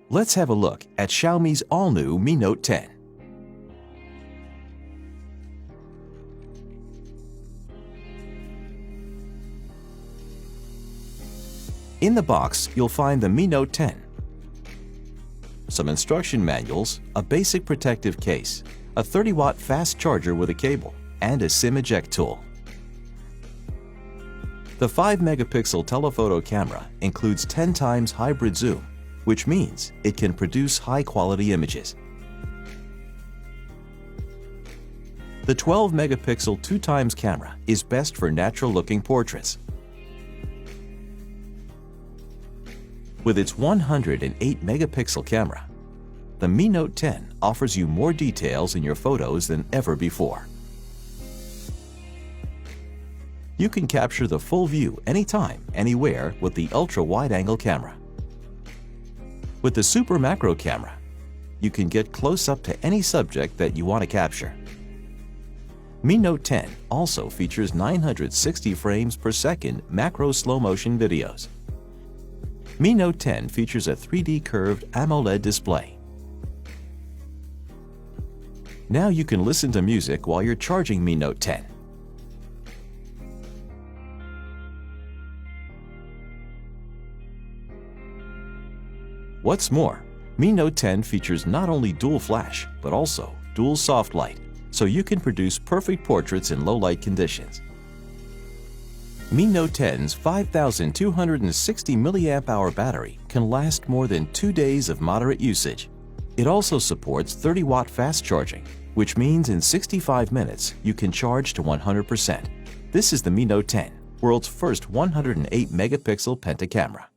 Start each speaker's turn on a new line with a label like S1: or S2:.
S1: Let's have a look at Xiaomi's all-new Mi Note 10. In the box, you'll find the Mi Note 10, some instruction manuals, a basic protective case, a 30-watt fast charger with a cable, and a SIM eject tool. The 5-megapixel telephoto camera includes 10 times hybrid zoom, which means it can produce high-quality images. The 12-megapixel 2x camera is best for natural-looking portraits. With its 108-megapixel camera, the Mi Note 10 offers you more details in your photos than ever before. You can capture the full view anytime, anywhere with the ultra-wide-angle camera. With the super macro camera, you can get close up to any subject that you want to capture. Mi Note 10 also features 960 frames per second macro slow-motion videos. Mi Note 10 features a 3D curved AMOLED display. Now you can listen to music while you're charging Mi Note 10. What's more, Mi Note 10 features not only dual flash, but also dual soft light, so you can produce perfect portraits in low-light conditions. Mi Note 10's 5,260 mAh battery can last more than 2 days of moderate usage. It also supports 30-watt fast charging, which means in 65 minutes you can charge to 100%. This is the Mi Note 10, world's first 108-megapixel penta camera.